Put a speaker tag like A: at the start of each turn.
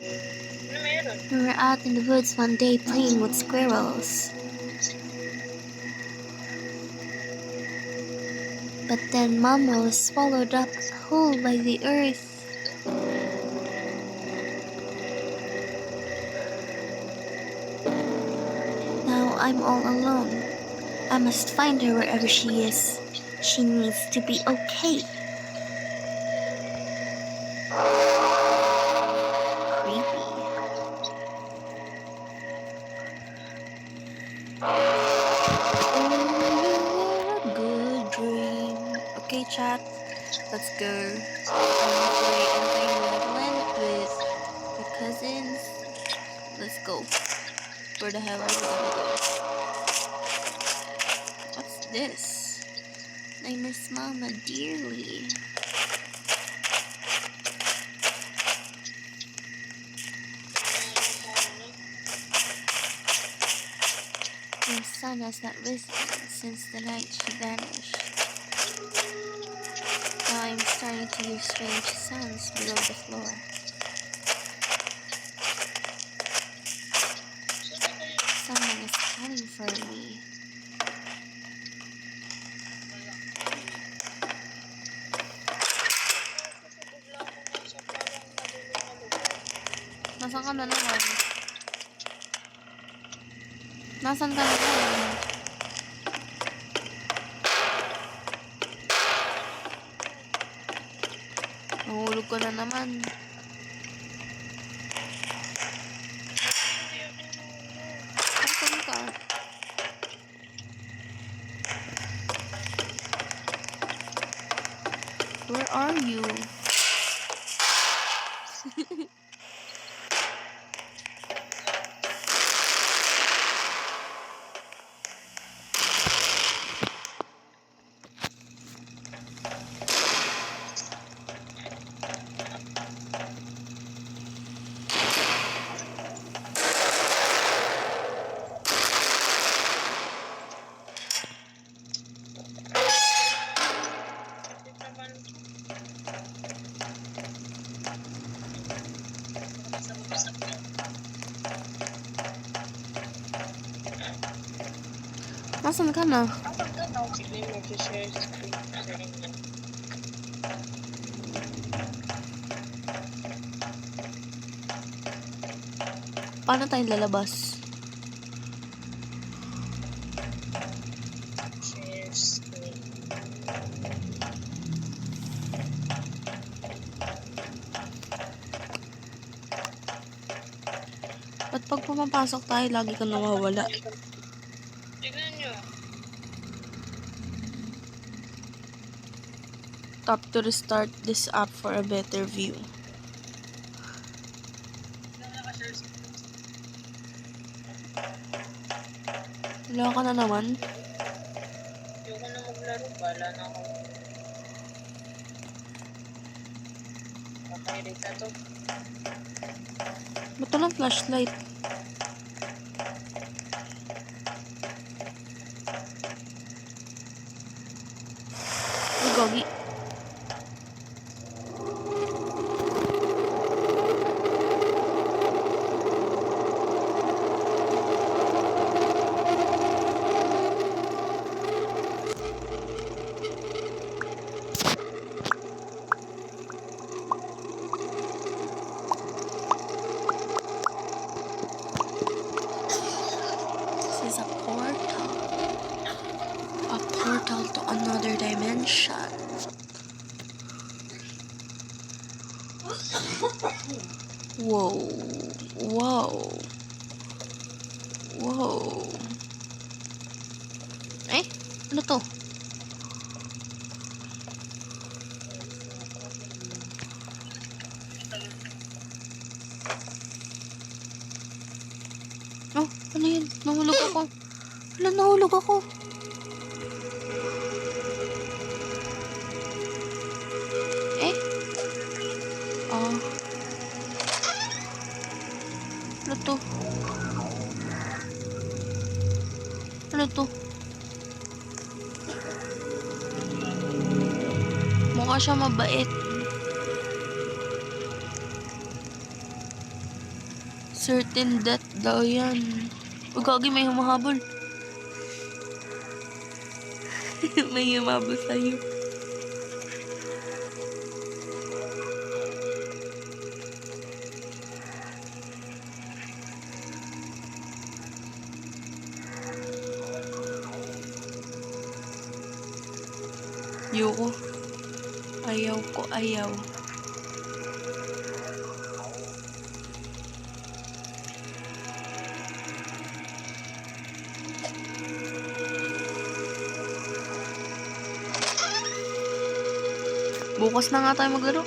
A: We were out in the woods one day playing with squirrels. But then Mama was swallowed up whole by the earth. Now I'm all alone. I must find her wherever she is. She needs to be okay. Creepy. Oh, a good dream. Okay, chat. Let's go. I'm play Anti-Wonderland with my cousins. Let's go. Where the hell are we gonna go? What's this? I miss Mama dearly. The sun has not risen since the night she vanished. Now I'm starting to hear strange sounds below the floor. Someone is calling for me. Nasaan ka na naman? Nasaan ka na naman? Nahulog ko na naman. Nasaan ka? Where are you? Nasaan ka na? Paano tayo lalabas? Ba't pag pumapasok tayo, lagi kang nawawala?
B: Tignan nyo.
A: Tap to restart this app for a better view. Wala ka na naman?
B: Ayoko na maglaro. Bala na ako. Papairit na to.
A: Ba't walang flashlight? Ay, gogi. This is a portal. A portal to another dimension. Whoa. Whoa. Whoa. Eh? Ano to? Oh, ano yun? Nahulog ako. Wala, nahulog ako. Eh? Oh. Ano to? Ano to? Mukha siya mabait. Certain death daw yan. Uy, gagi, may humahabol. May humahabol sa'yo. Yoko. Ayaw ko, ayaw. Bukas na nga tayo maglaro.